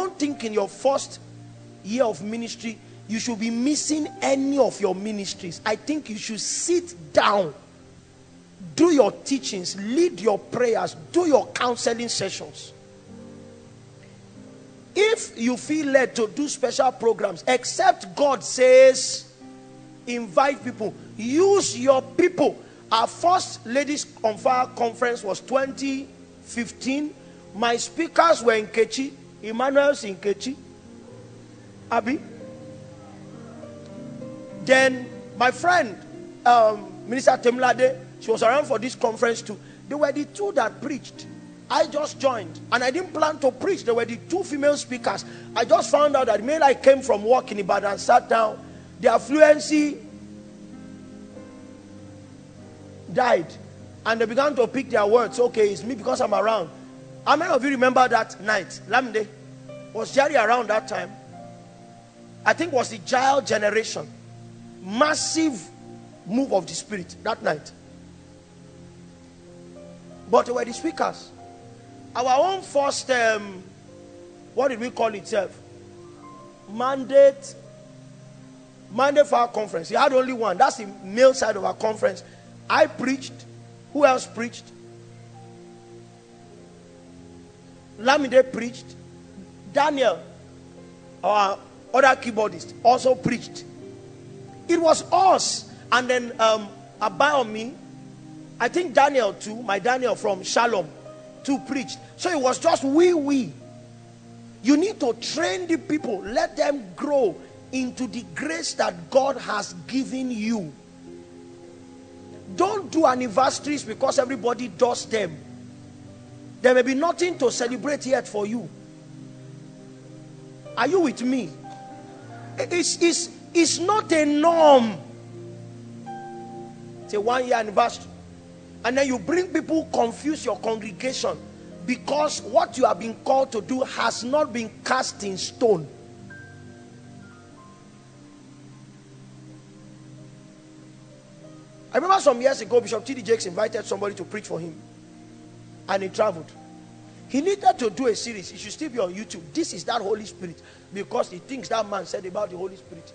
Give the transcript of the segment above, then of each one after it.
don't think in your first year of ministry you should be missing any of your ministries. I think you should sit down, do your teachings, lead your prayers, do your counseling sessions. If you feel led to do special programs, except God says invite people, use your people. Our first Ladies on Fire conference was 2015. My speakers were in Kechi. Emmanuel's in Kechi. Abi. Then my friend Minister Temlade, she was around for this conference too. They were the two that preached. I just joined and I didn't plan to preach. There were the two female speakers. I just found out that the male I came from work in Ibadan, sat down. Their fluency died and they began to pick their words. Okay, it's me because I'm around. How many of you remember that night? Lamde was Jerry around that time? I think it was the child generation. Massive move of the Spirit that night. But they were the speakers. Our own first what did we call itself? Mandate for our conference. We had only one. That's the male side of our conference. I preached. Who else preached? Lamide preached. Daniel, our other keyboardist, also preached. It was us. And then Abayomi, I think Daniel too, my Daniel from Shalom, too preached. So it was just we. You need to train the people. Let them grow into the grace that God has given you. Don't do anniversaries because everybody does them. There may be nothing to celebrate yet for you. Are you with me? It's not a norm. It's a 1-year anniversary. And then you bring people, confuse your congregation because what you have been called to do has not been cast in stone. I remember some years ago, Bishop T.D. Jakes invited somebody to preach for him. And he traveled. He needed to do a series. It should still be on YouTube. This is that Holy Spirit. Because the things that man said about the Holy Spirit.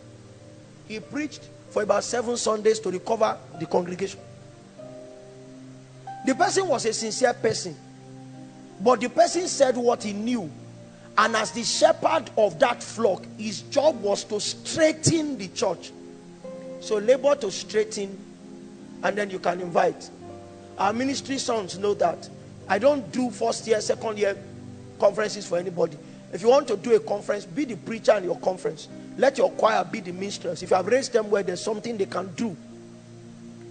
He preached for about 7 Sundays to recover the congregation. The person was a sincere person. But the person said what he knew. And as the shepherd of that flock, his job was to straighten the church. So labor to straighten, and then you can invite. Our ministry sons know that. I don't do first year, second year conferences for anybody. If you want to do a conference, be the preacher in your conference. Let your choir be the minstrels. If you have raised them where there's something they can do.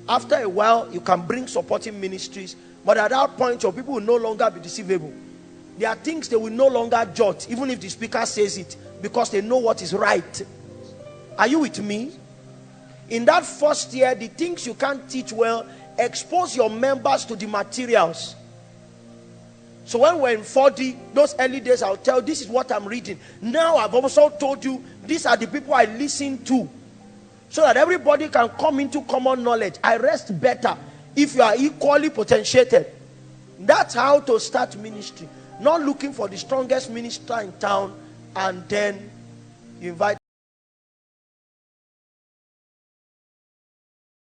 After a while, you can bring supporting ministries. But at that point, your people will no longer be deceivable. There are things they will no longer judge, even if the speaker says it, because they know what is right. Are you with me? In that first year, the things you can't teach well, expose your members to the materials. So when we're in 40, those early days, I'll tell, this is what I'm reading. Now I've also told you, these are the people I listen to. So that everybody can come into common knowledge. I rest better if you are equally potentiated. That's how to start ministry. Not looking for the strongest minister in town and then you invite